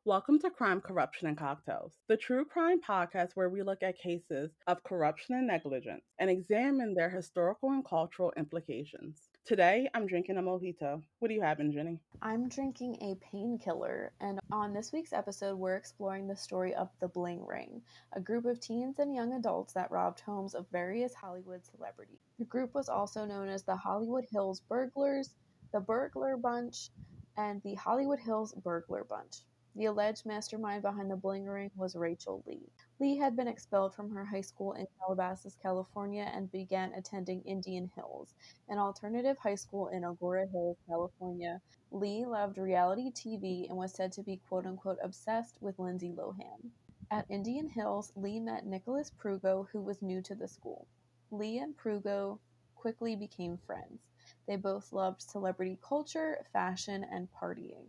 Welcome to Crime, Corruption, and Cocktails, the true crime podcast where we look at cases of corruption and negligence and examine their historical and cultural implications. Today, I'm drinking a mojito. What are you having, Jenny? I'm drinking a painkiller, and on this week's episode, we're exploring the story of the Bling Ring, a group of teens and young adults that robbed homes of various Hollywood celebrities. The group was also known as the Hollywood Hills Burglars, the Burglar Bunch, and the Hollywood Hills Burglar Bunch. The alleged mastermind behind the Bling Ring was Rachel Lee. Lee had been expelled from her high school in Calabasas, California, and began attending Indian Hills, an alternative high school in Agoura Hills, California. Lee loved reality TV and was said to be quote unquote obsessed with Lindsay Lohan. At Indian Hills, Lee met Nicholas Prugo, who was new to the school. Lee and Prugo quickly became friends. They both loved celebrity culture, fashion, and partying.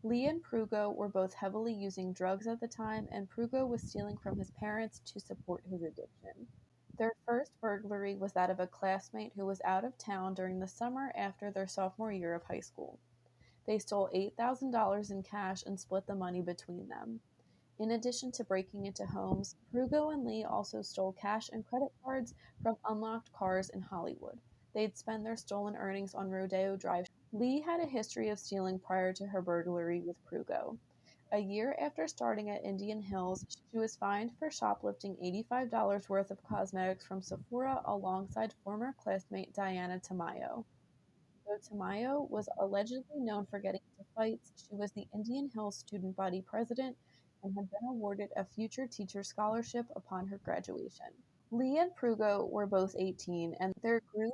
Lee and Prugo were both heavily using drugs at the time, and Prugo was stealing from his parents to support his addiction. Their first burglary was that of a classmate who was out of town during the summer after their sophomore year of high school. They stole $8,000 in cash and split the money between them. In addition to breaking into homes, Prugo and Lee also stole cash and credit cards from unlocked cars in Hollywood. They'd spend their stolen earnings on Rodeo Drive. Lee had a history of stealing prior to her burglary with Prugo. A year after starting at Indian Hills, she was fined for shoplifting $85 worth of cosmetics from Sephora alongside former classmate Diana Tamayo. Though Tamayo was allegedly known for getting into fights, she was the Indian Hills student body president and had been awarded a future teacher scholarship upon her graduation. Lee and Prugo were both 18, and their group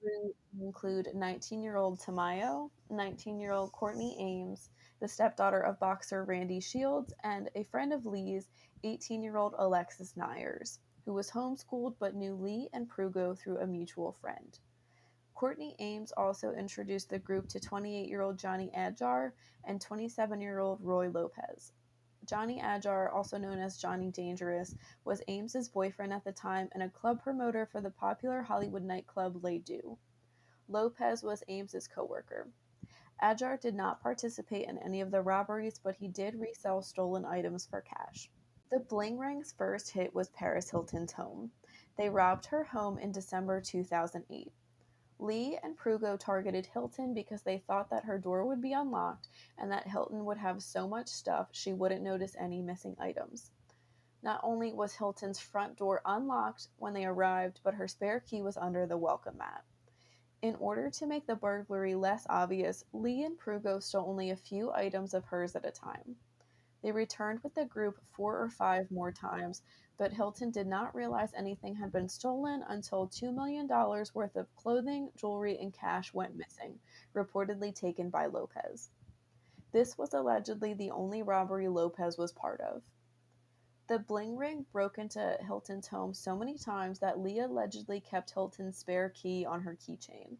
grew to include 19-year-old Tamayo, 19-year-old Courtney Ames, the stepdaughter of boxer Randy Shields, and a friend of Lee's, 18-year-old Alexis Nyers, who was homeschooled but knew Lee and Prugo through a mutual friend. Courtney Ames also introduced the group to 28-year-old Johnny Adjar and 27-year-old Roy Lopez. Johnny Adjar, also known as Johnny Dangerous, was Ames's boyfriend at the time and a club promoter for the popular Hollywood nightclub Les Deux. Lopez was Ames's coworker. Adjar did not participate in any of the robberies, but he did resell stolen items for cash. The Bling Ring's first hit was Paris Hilton's home. They robbed her home in December 2008. Lee and Prugo targeted Hilton because they thought that her door would be unlocked and that Hilton would have so much stuff she wouldn't notice any missing items. Not only was Hilton's front door unlocked when they arrived, but her spare key was under the welcome mat. In order to make the burglary less obvious, Lee and Prugo stole only a few items of hers at a time. They returned with the group 4 or 5 more times, but Hilton did not realize anything had been stolen until $2 million worth of clothing, jewelry, and cash went missing, reportedly taken by Lopez. This was allegedly the only robbery Lopez was part of. The Bling Ring broke into Hilton's home so many times that Lee allegedly kept Hilton's spare key on her keychain.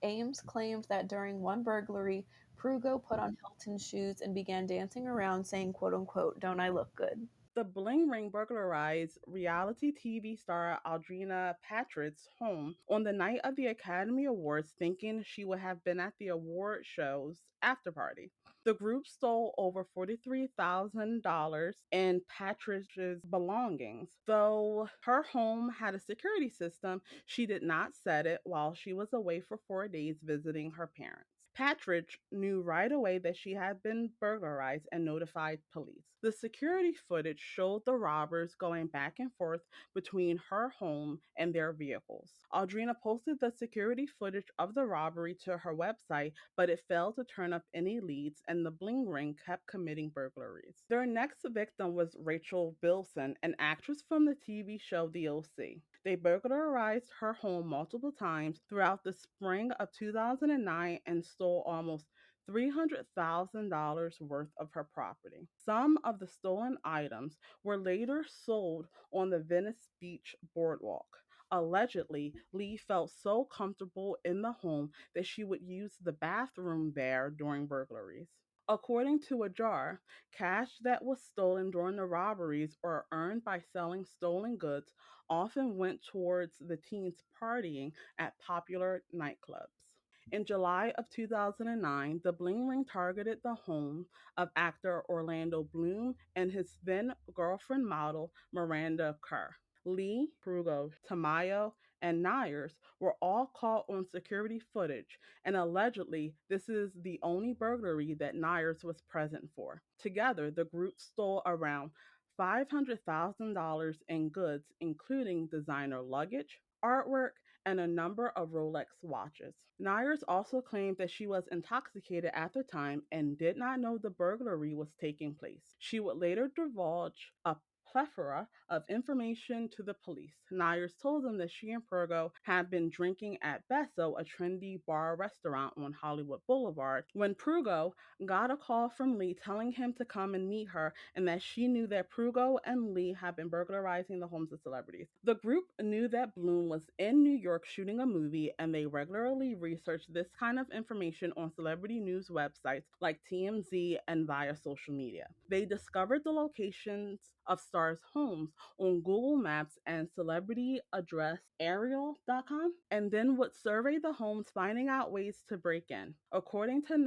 Ames claimed that during one burglary, Prugo put on Hilton's shoes and began dancing around saying, quote unquote, "Don't I look good?" The Bling Ring burglarized reality TV star Audrina Patridge's home on the night of the Academy Awards, thinking she would have been at the award show's after party. The group stole over $43,000 in Patridge's belongings. Though her home had a security system, she did not set it while she was away for 4 days visiting her parents. Patridge knew right away that she had been burglarized and notified police. The security footage showed the robbers going back and forth between her home and their vehicles. Audrina posted the security footage of the robbery to her website, but it failed to turn up any leads, and the Bling Ring kept committing burglaries. Their next victim was Rachel Bilson, an actress from the TV show The OC. They burglarized her home multiple times throughout the spring of 2009 and stole almost $300,000 worth of her property. Some of the stolen items were later sold on the Venice Beach boardwalk. Allegedly, Lee felt so comfortable in the home that she would use the bathroom there during burglaries. According to Ajar, cash that was stolen during the robberies or earned by selling stolen goods often went towards the teens partying at popular nightclubs. In July of 2009, the Bling Ring targeted the home of actor Orlando Bloom and his then girlfriend model Miranda Kerr. Lee, Prugo, Tamayo, and Nyers were all caught on security footage, and allegedly, this is the only burglary that Nyers was present for. Together, the group stole around $500,000 in goods, including designer luggage, artwork, and a number of Rolex watches. Nyers also claimed that she was intoxicated at the time and did not know the burglary was taking place. She would later divulge a plethora of information to the police. Nyers told them that she and Pergo had been drinking at Besso, a trendy bar restaurant on Hollywood Boulevard, when Prugo got a call from Lee telling him to come and meet her and that she knew that Prugo and Lee had been burglarizing the homes of celebrities. The group knew that Bloom was in New York shooting a movie, and they regularly researched this kind of information on celebrity news websites like TMZ and via social media. They discovered the locations of stars' homes on Google Maps and celebrity address Ariel.com, and then would survey the homes, finding out ways to break in. According to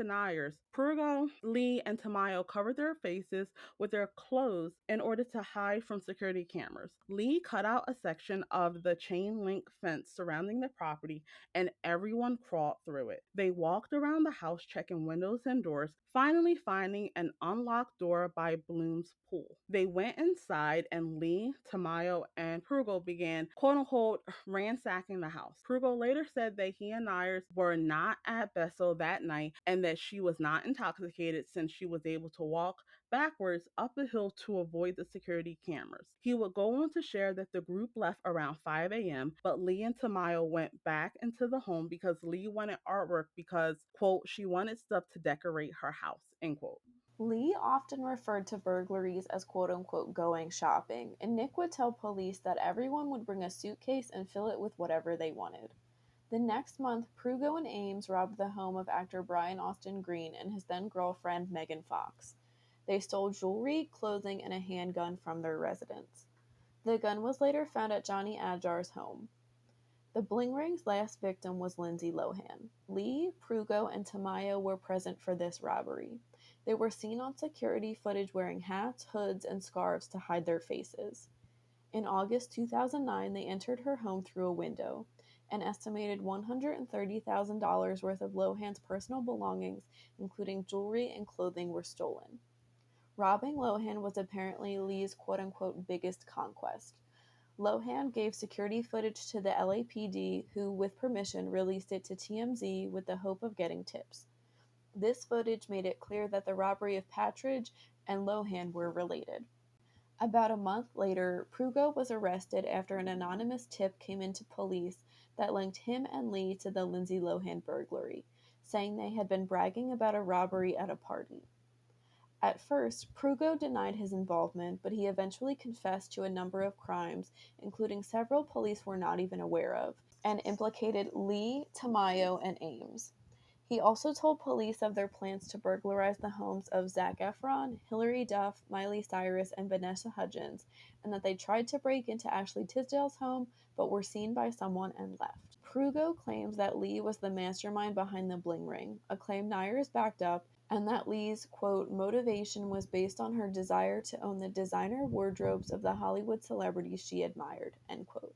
Nyers, Purgo, Lee, and Tamayo covered their faces with their clothes in order to hide from security cameras. Lee cut out a section of the chain link fence surrounding the property, and everyone crawled through it. They walked around the house checking windows and doors, finally finding an unlocked door by Bloom's pool. They went inside, and Lee, Tamayo, and Prugo began quote unquote ransacking the house. Prugo later said that he and Nyers were not at Besso that night and that she was not intoxicated since she was able to walk backwards up the hill to avoid the security cameras. He would go on to share that the group left around 5 a.m., but Lee and Tamayo went back into the home because Lee wanted artwork because, quote, she wanted stuff to decorate her house, end quote. Lee often referred to burglaries as quote unquote going shopping, and Nick would tell police that everyone would bring a suitcase and fill it with whatever they wanted. The next month, Prugo and Ames robbed the home of actor Brian Austin Green and his then girlfriend Megan Fox. They stole jewelry, clothing, and a handgun from their residence. The gun was later found at Johnny Ajar's home. The Bling Ring's last victim was Lindsay Lohan. Lee, Prugo, and Tamayo were present for this robbery. They were seen on security footage wearing hats, hoods, and scarves to hide their faces. In August 2009, they entered her home through a window. An estimated $130,000 worth of Lohan's personal belongings, including jewelry and clothing, were stolen. Robbing Lohan was apparently Lee's quote-unquote biggest conquest. Lohan gave security footage to the LAPD, who, with permission, released it to TMZ with the hope of getting tips. This footage made it clear that the robbery of Patridge and Lohan were related. About a month later, Prugo was arrested after an anonymous tip came into police that linked him and Lee to the Lindsay Lohan burglary, saying they had been bragging about a robbery at a party. At first, Prugo denied his involvement, but he eventually confessed to a number of crimes, including several police were not even aware of, and implicated Lee, Tamayo, and Ames. He also told police of their plans to burglarize the homes of Zac Efron, Hilary Duff, Miley Cyrus, and Vanessa Hudgens, and that they tried to break into Ashley Tisdale's home but were seen by someone and left. Prugo claims that Lee was the mastermind behind the Bling Ring, a claim Nyers backed up, and that Lee's, quote, motivation was based on her desire to own the designer wardrobes of the Hollywood celebrities she admired, end quote.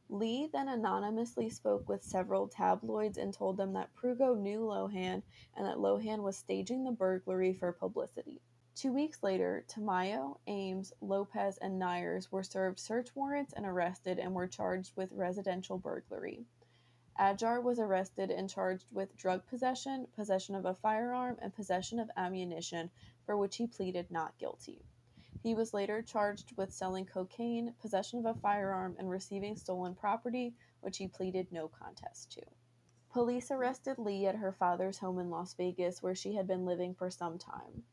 Lee then anonymously spoke with several tabloids and told them that Prugo knew Lohan and that Lohan was staging the burglary for publicity. 2 weeks later, Tamayo, Ames, Lopez, and Nyers were served search warrants and arrested and were charged with residential burglary. Ajar was arrested and charged with drug possession, possession of a firearm, and possession of ammunition, for which he pleaded not guilty. He was later charged with selling cocaine, possession of a firearm, and receiving stolen property, which he pleaded no contest to. Police arrested Lee at her father's home in Las Vegas, where she had been living for some time.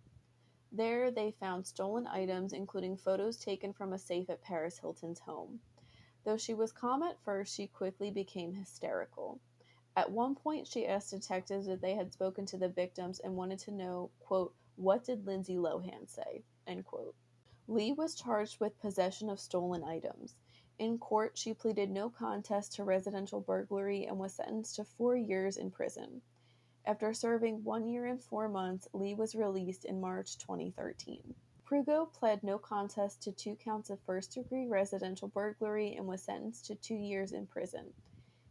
There, they found stolen items, including photos taken from a safe at Paris Hilton's home. Though she was calm at first, she quickly became hysterical. At one point, she asked detectives if they had spoken to the victims and wanted to know, quote, what did Lindsay Lohan say, end quote. Lee was charged with possession of stolen items. In court, she pleaded no contest to residential burglary and was sentenced to 4 years in prison. After serving 1 year and 4 months, Lee was released in March 2013. Prugo pled no contest to 2 counts of first-degree residential burglary and was sentenced to 2 years in prison.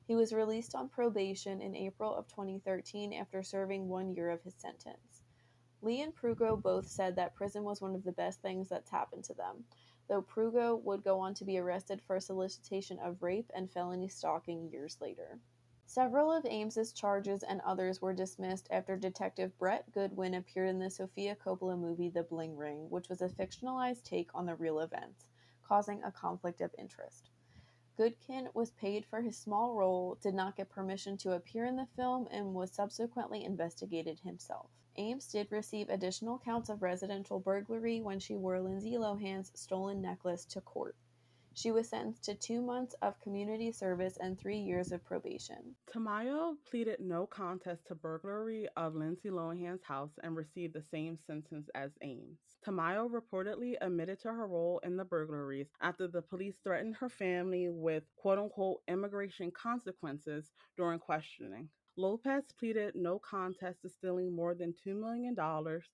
He was released on probation in April of 2013 after serving 1 year of his sentence. Lee and Prugo both said that prison was one of the best things that's happened to them, though Prugo would go on to be arrested for solicitation of rape and felony stalking years later. Several of Ames's charges and others were dismissed after Detective Brett Goodwin appeared in the Sofia Coppola movie The Bling Ring, which was a fictionalized take on the real events, causing a conflict of interest. Goodkin was paid for his small role, did not get permission to appear in the film, and was subsequently investigated himself. Ames did receive additional counts of residential burglary when she wore Lindsay Lohan's stolen necklace to court. She was sentenced to 2 months of community service and 3 years of probation. Tamayo pleaded no contest to burglary of Lindsay Lohan's house and received the same sentence as Ames. Tamayo reportedly admitted to her role in the burglaries after the police threatened her family with quote unquote immigration consequences during questioning. Lopez pleaded no contest to stealing more than $2 million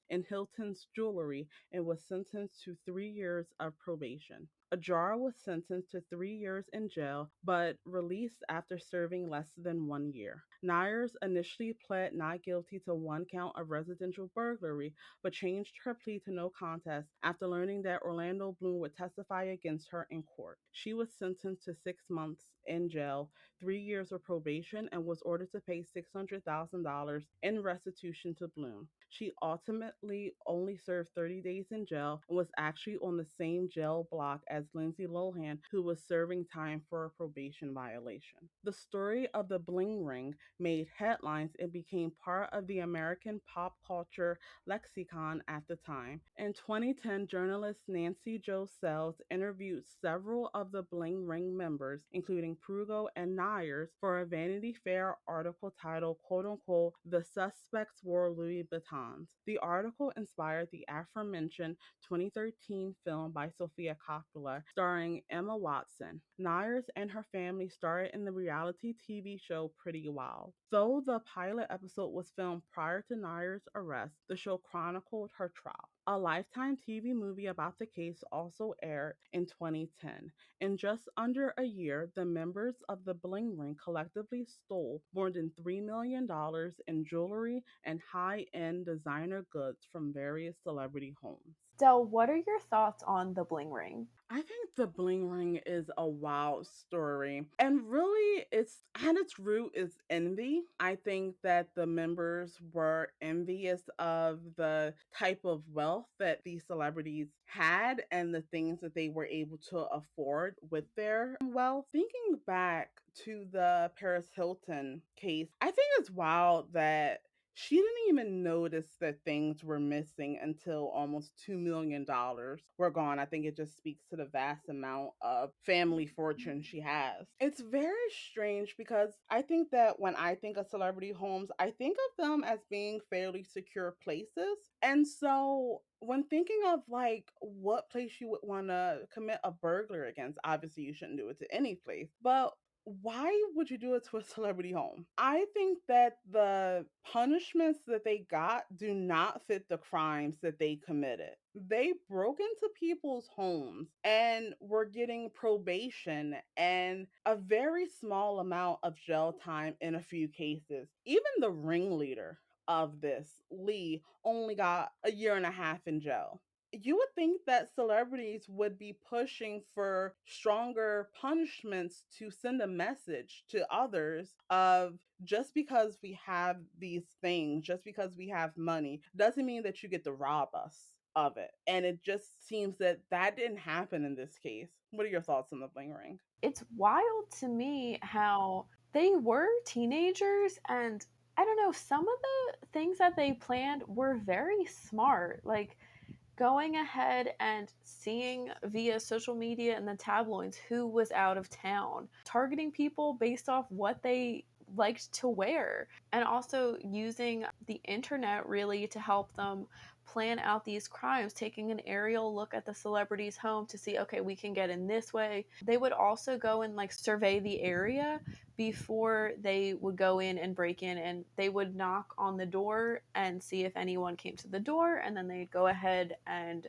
in Hilton's jewelry and was sentenced to 3 years of probation. Ajara was sentenced to 3 years in jail, but released after serving less than 1 year. Nyers initially pled not guilty to 1 count of residential burglary, but changed her plea to no contest after learning that Orlando Bloom would testify against her in court. She was sentenced to 6 months in jail, 3 years of probation, and was ordered to pay $600,000 in restitution to Bloom. She ultimately only served 30 days in jail and was actually on the same jail block as Lindsay Lohan, who was serving time for a probation violation. The story of the Bling Ring made headlines and became part of the American pop culture lexicon at the time. In 2010, journalist Nancy Jo Sells interviewed several of the Bling Ring members, including Prugo and Nyers, for a Vanity Fair article titled, quote unquote, The Suspects Wore Louis Vuittons. The article inspired the aforementioned 2013 film by Sofia Coppola starring Emma Watson. Nyers and her family starred in the reality TV show Pretty Wild. Though the pilot episode was filmed prior to Nyers' arrest, the show chronicled her trial. A Lifetime TV movie about the case also aired in 2010. In just under a year, the members of the Bling Ring collectively stole more than $3 million in jewelry and high-end designer goods from various celebrity homes. Del, what are your thoughts on the Bling Ring? I think the Bling Ring is a wild story. And really, it's at its root is envy. I think that the members were envious of the type of wealth that these celebrities had and the things that they were able to afford with their wealth. Thinking back to the Paris Hilton case, I think it's wild that she didn't even notice that things were missing until almost $2 million were gone. I think it just speaks to the vast amount of family fortune she has. It's very strange because I think that when I think of celebrity homes, I think of them as being fairly secure places. And so when thinking of like what place you would want to commit a burglar against, obviously you shouldn't do it to any place. But why would you do it to a celebrity home? I think that the punishments that they got do not fit the crimes that they committed. They broke into people's homes and were getting probation and a very small amount of jail time in a few cases. Even the ringleader of this, Lee, only got a year and a half in jail. You would think that celebrities would be pushing for stronger punishments to send a message to others of just because we have these things, just because we have money, doesn't mean that you get to rob us of it. And it just seems that that didn't happen in this case. What are your thoughts on the Bling Ring? It's wild to me how they were teenagers, and I don't know, some of the things that they planned were very smart. Like going ahead and seeing via social media and the tabloids who was out of town, targeting people based off what they liked to wear, and also using the internet really to help them plan out these crimes, taking an aerial look at the celebrity's home to see, okay, we can get in this way. They would also go and like survey the area before they would go in and break in, and they would knock on the door and see if anyone came to the door, and then they'd go ahead and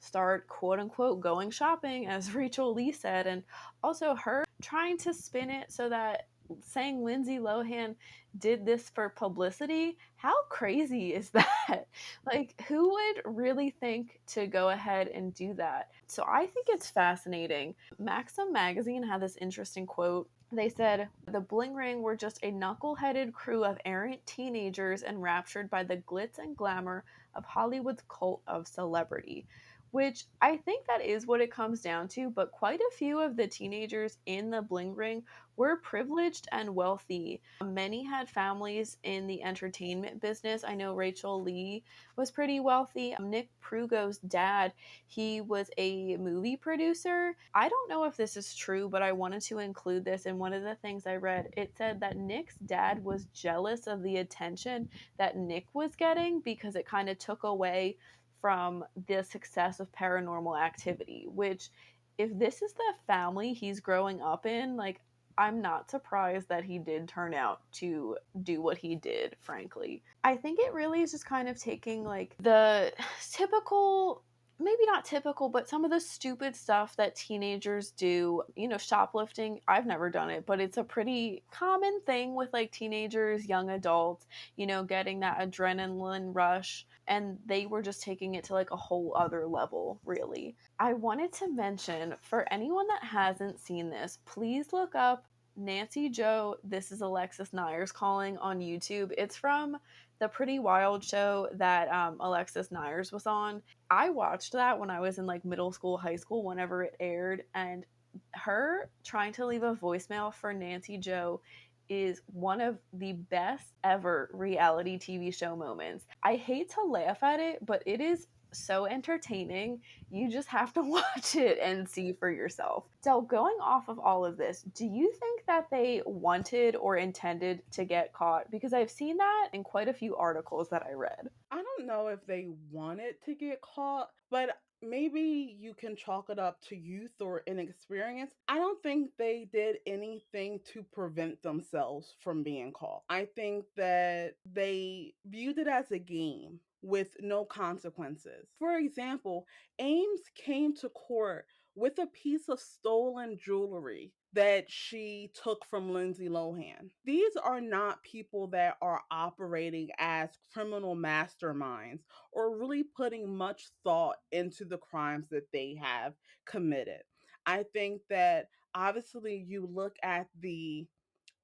start quote unquote going shopping, as Rachel Lee said. And also her trying to spin it so that saying Lindsay Lohan did this for publicity. How crazy is that? Like, who would really think to go ahead and do that? So I think it's fascinating. Maxim magazine had this interesting quote. They said, the Bling Ring were just a knuckle-headed crew of errant teenagers enraptured by the glitz and glamour of Hollywood's cult of celebrity, which I think that is what it comes down to. But quite a few of the teenagers in the Bling Ring were privileged and wealthy. Many had families in the entertainment business. I know Rachel Lee was pretty wealthy. Nick Prugo's dad, he was a movie producer. I don't know if this is true, but I wanted to include this in one of the things I read. It said that Nick's dad was jealous of the attention that Nick was getting because it kind of took away from the success of Paranormal Activity, which, if this is the family he's growing up in, like, I'm not surprised that he did turn out to do what he did, frankly. I think it really is just kind of taking like the typical, maybe not typical, but some of the stupid stuff that teenagers do. Shoplifting, I've never done it, but it's a pretty common thing with like teenagers, young adults, getting that adrenaline rush. And they were just taking it to like a whole other level, really. I wanted to mention, for anyone that hasn't seen this, please look up Nancy Joe, This Is Alexis Nyers Calling on YouTube. It's from the Pretty Wild show that Alexis Nyers was on. I watched that when I was in like middle school, high school, whenever it aired, and her trying to leave a voicemail for Nancy Joe is one of the best ever reality TV show moments. I hate to laugh at it, but it is so entertaining. You just have to watch it and see for yourself. So, going off of all of this, do you think that they wanted or intended to get caught? Because I've seen that in quite a few articles that I read. I don't know if they wanted to get caught, but maybe you can chalk it up to youth or inexperience. I don't think they did anything to prevent themselves from being caught. I think that they viewed it as a game with no consequences. For example, Ames came to court with a piece of stolen jewelry that she took from Lindsay Lohan. These are not people that are operating as criminal masterminds or really putting much thought into the crimes that they have committed. I think that obviously you look at the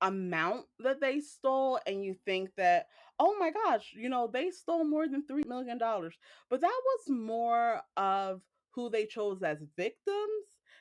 amount that they stole and you think that, oh my gosh, they stole more than $3 million. But that was more of who they chose as victims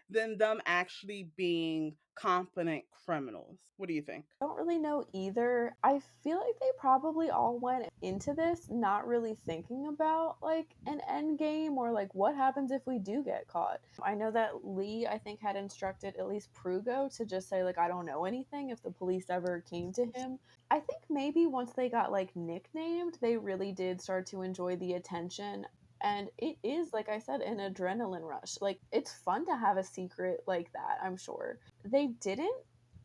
than them actually being competent criminals. What do you think? I don't really know either. I feel like they probably all went into this not really thinking about like an end game or like what happens if we do get caught. I know that Lee, I think, had instructed at least Prugo to just say like I don't know anything if the police ever came to him. I think maybe once they got like nicknamed, they really did start to enjoy the attention. And it is, like I said, an adrenaline rush. Like, it's fun to have a secret like that, I'm sure. They didn't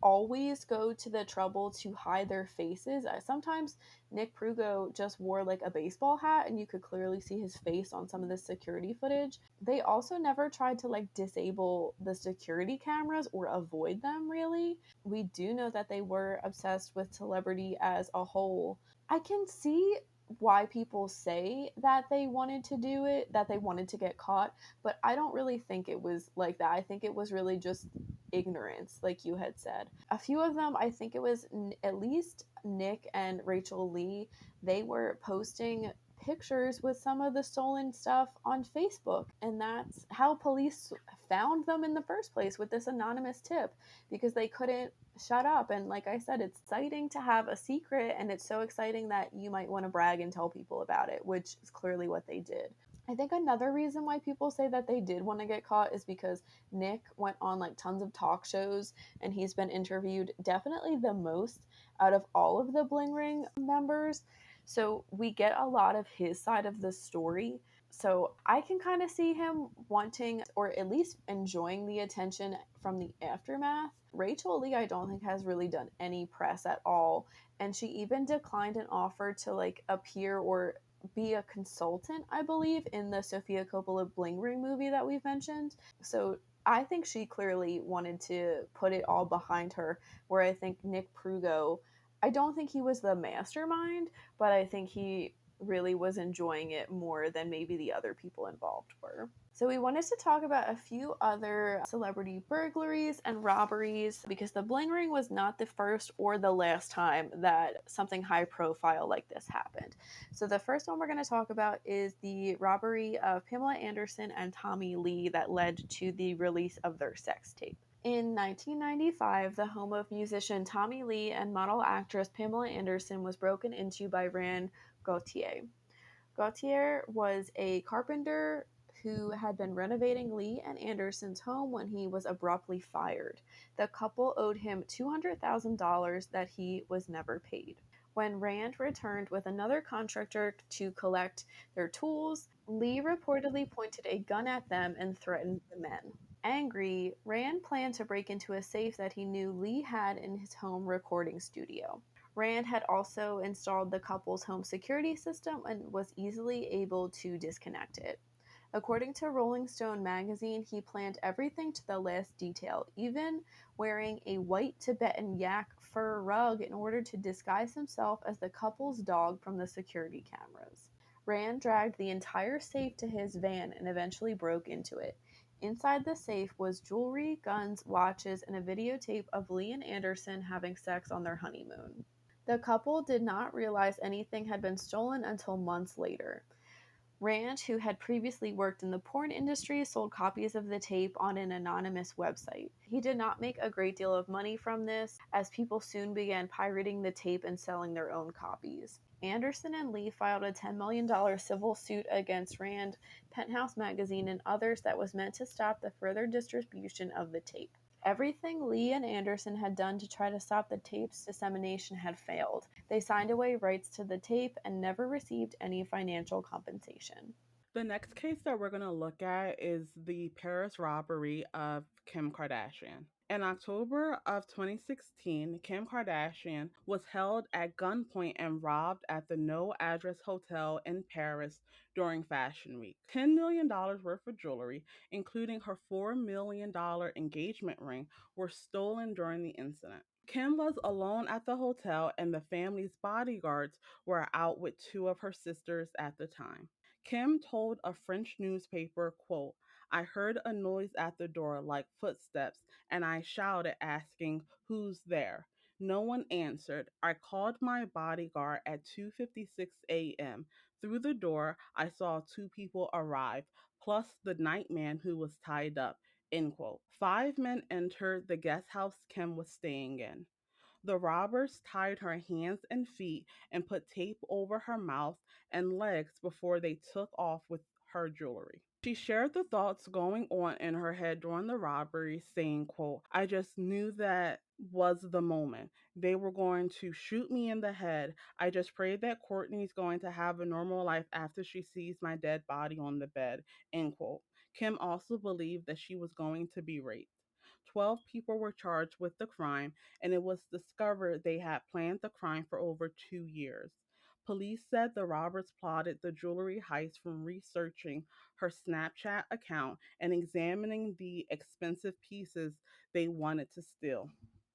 always go to the trouble to hide their faces. Sometimes Nick Prugo just wore like a baseball hat and you could clearly see his face on some of the security footage. They also never tried to like disable the security cameras or avoid them, really. We do know that they were obsessed with celebrity as a whole. I can see why people say that they wanted to do it, that they wanted to get caught, but I don't really think it was like that. I think it was really just ignorance, like you had said. A few of them, I think it was at least Nick and Rachel Lee, they were posting pictures with some of the stolen stuff on Facebook, and that's how police found them in the first place, with this anonymous tip, because they couldn't shut up. And like I said, it's exciting to have a secret, and it's so exciting that you might want to brag and tell people about it, which is clearly what they did. I think another reason why people say that they did want to get caught is because Nick went on like tons of talk shows and he's been interviewed definitely the most out of all of the Bling Ring members. So we get a lot of his side of the story. So I can kind of see him wanting or at least enjoying the attention from the aftermath. Rachel Lee, I don't think has really done any press at all. And she even declined an offer to like appear or be a consultant, I believe, in the Sofia Coppola Bling Ring movie that we've mentioned. So I think she clearly wanted to put it all behind her. Where I think Nick Prugo, I don't think he was the mastermind, but I think he really was enjoying it more than maybe the other people involved were. So, we wanted to talk about a few other celebrity burglaries and robberies because the Bling Ring was not the first or the last time that something high profile like this happened. So, the first one we're going to talk about is the robbery of Pamela Anderson and Tommy Lee that led to the release of their sex tape. In 1995, the home of musician Tommy Lee and model actress Pamela Anderson was broken into by Rand Gautier. Gautier was a carpenter who had been renovating Lee and Anderson's home when he was abruptly fired. The couple owed him $200,000 that he was never paid. When Rand returned with another contractor to collect their tools, Lee reportedly pointed a gun at them and threatened the men. Angry, Rand planned to break into a safe that he knew Lee had in his home recording studio. Rand had also installed the couple's home security system and was easily able to disconnect it. According to Rolling Stone magazine, he planned everything to the last detail, even wearing a white Tibetan yak fur rug in order to disguise himself as the couple's dog from the security cameras. Rand dragged the entire safe to his van and eventually broke into it. Inside the safe was jewelry, guns, watches, and a videotape of Lee and Anderson having sex on their honeymoon. The couple did not realize anything had been stolen until months later. Rand, who had previously worked in the porn industry, sold copies of the tape on an anonymous website. He did not make a great deal of money from this, as people soon began pirating the tape and selling their own copies. Anderson and Lee filed a $10 million civil suit against Rand, Penthouse Magazine, and others that was meant to stop the further distribution of the tape. Everything Lee and Anderson had done to try to stop the tape's dissemination had failed. They signed away rights to the tape and never received any financial compensation. The next case that we're going to look at is the Paris robbery of Kim Kardashian. In October of 2016, Kim Kardashian was held at gunpoint and robbed at the No Address Hotel in Paris during Fashion Week. $10 million worth of jewelry, including her $4 million engagement ring, were stolen during the incident. Kim was alone at the hotel, and the family's bodyguards were out with two of her sisters at the time. Kim told a French newspaper, quote, I heard a noise at the door like footsteps, and I shouted asking, who's there? No one answered. I called my bodyguard at 2:56 a.m. Through the door, I saw two people arrive, plus the nightman who was tied up. End quote. Five men entered the guest house Kim was staying in. The robbers tied her hands and feet and put tape over her mouth and legs before they took off with her jewelry. She shared the thoughts going on in her head during the robbery, saying, quote, I just knew that was the moment. They were going to shoot me in the head. I just prayed that Courtney's going to have a normal life after she sees my dead body on the bed, end quote. Kim also believed that she was going to be raped. 12 people were charged with the crime, and it was discovered they had planned the crime for over 2 years. Police said the robbers plotted the jewelry heist from researching her Snapchat account and examining the expensive pieces they wanted to steal.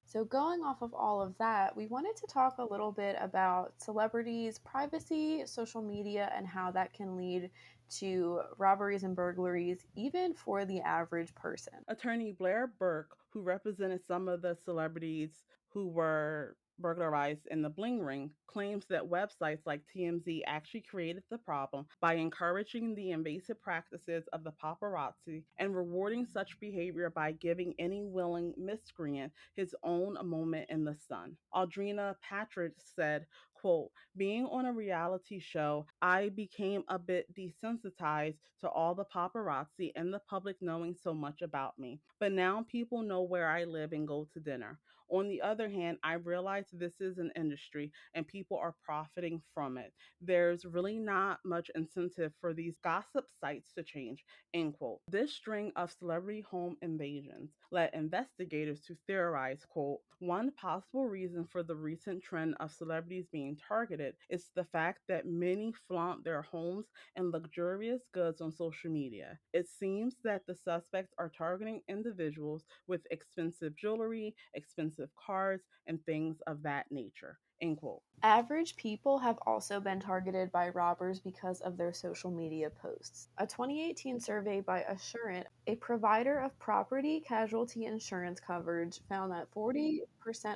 So, going off of all of that, we wanted to talk a little bit about celebrities' privacy, social media, and how that can lead to robberies and burglaries, even for the average person. Attorney Blair Burke, who represented some of the celebrities who were burglarized in the Bling Ring, claims that websites like TMZ actually created the problem by encouraging the invasive practices of the paparazzi and rewarding such behavior by giving any willing miscreant his own moment in the sun. Audrina Patridge said, Quote, being on a reality show, I became a bit desensitized to all the paparazzi and the public knowing so much about me. But now people know where I live and go to dinner. On the other hand, I realize this is an industry and people are profiting from it. There's really not much incentive for these gossip sites to change. End quote. This string of celebrity home invasions led investigators to theorize, quote, one possible reason for the recent trend of celebrities being targeted is the fact that many flaunt their homes and luxurious goods on social media. It seems that the suspects are targeting individuals with expensive jewelry, expensive cars, and things of that nature. End quote. Average people have also been targeted by robbers because of their social media posts. A 2018 survey by Assurant, a provider of property casualty insurance coverage, found that 40%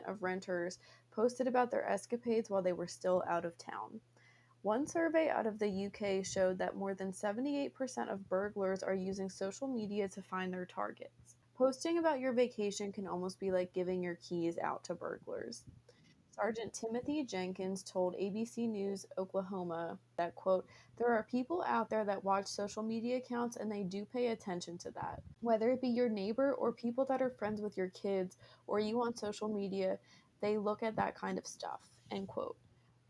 of renters posted about their escapades while they were still out of town. One survey out of the UK showed that more than 78% of burglars are using social media to find their targets. Posting about your vacation can almost be like giving your keys out to burglars. Sergeant Timothy Jenkins told ABC News Oklahoma that, quote, there are people out there that watch social media accounts and they do pay attention to that. Whether it be your neighbor or people that are friends with your kids or you on social media, they look at that kind of stuff, end quote.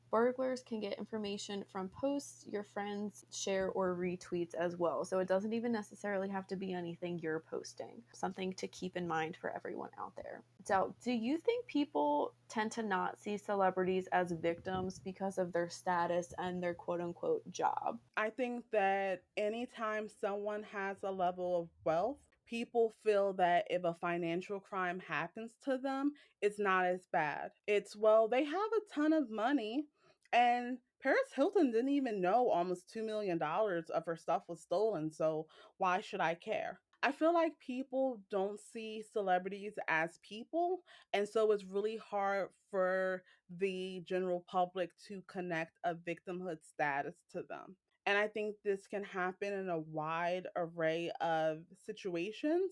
Burglars can get information from posts your friends share or retweets as well. So it doesn't even necessarily have to be anything you're posting. Something to keep in mind for everyone out there. So, do you think people tend to not see celebrities as victims because of their status and their quote unquote job? I think that anytime someone has a level of wealth, people feel that if a financial crime happens to them, it's not as bad. It's, well, they have a ton of money, and Paris Hilton didn't even know almost $2 million of her stuff was stolen, so why should I care? I feel like people don't see celebrities as people, and so it's really hard for the general public to connect a victimhood status to them. And I think this can happen in a wide array of situations.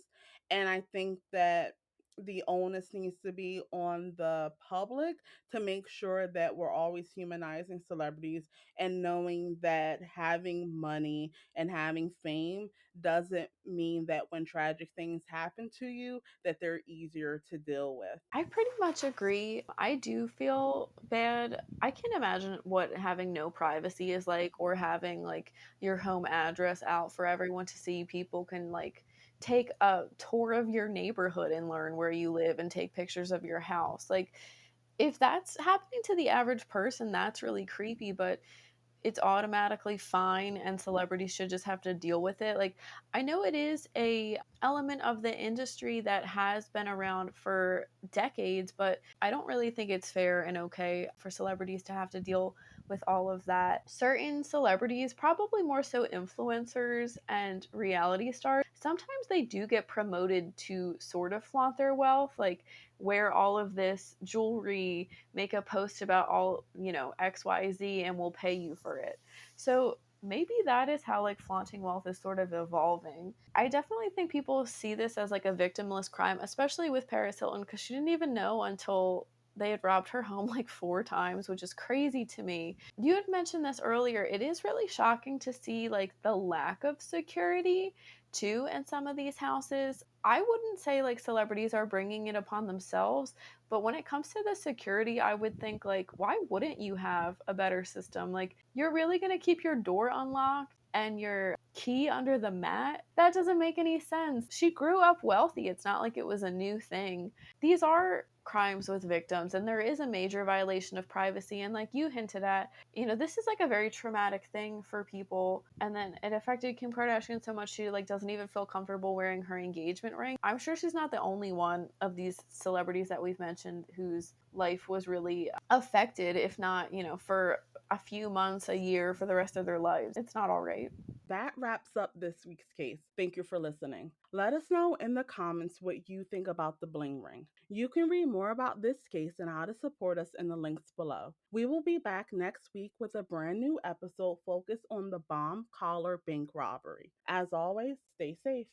And I think that the onus needs to be on the public to make sure that we're always humanizing celebrities and knowing that having money and having fame doesn't mean that when tragic things happen to you that they're easier to deal with. I pretty much agree. I do feel bad. I can imagine what having no privacy is like, or having like your home address out for everyone to see. People can like take a tour of your neighborhood and learn where you live and take pictures of your house. Like, if that's happening to the average person, that's really creepy, but it's automatically fine and celebrities should just have to deal with it. Like, I know it is a element of the industry that has been around for decades, but I don't really think it's fair and okay for celebrities to have to deal with all of that. Certain celebrities, probably more so influencers and reality stars, sometimes they do get promoted to sort of flaunt their wealth, like wear all of this jewelry, make a post about all, XYZ, and we'll pay you for it. So maybe that is how like flaunting wealth is sort of evolving. I definitely think people see this as like a victimless crime, especially with Paris Hilton, because she didn't even know until they had robbed her home like 4 times, which is crazy to me. You had mentioned this earlier. It is really shocking to see like the lack of security too in some of these houses. I wouldn't say like celebrities are bringing it upon themselves, but when it comes to the security, I would think like, why wouldn't you have a better system? Like, you're really going to keep your door unlocked and your key under the mat? That doesn't make any sense. She grew up wealthy. It's not like it was a new thing. These are crimes with victims, and there is a major violation of privacy. And like you hinted at, this is like a very traumatic thing for people. And then it affected Kim Kardashian so much she like doesn't even feel comfortable wearing her engagement ring. I'm sure she's not the only one of these celebrities that we've mentioned whose life was really affected, if not, for a few months, a year, for the rest of their lives. It's not all right. That wraps up this week's case. Thank you for listening. Let us know in the comments what you think about the bling ring. You can read more about this case and how to support us in the links below. We will be back next week with a brand new episode focused on the bomb collar bank robbery. As always, stay safe.